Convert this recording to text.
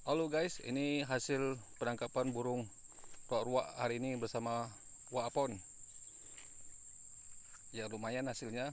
Halo guys, ini hasil penangkapan burung ruak-ruak hari ini bersama Wak Apon. Ya lumayan hasilnya.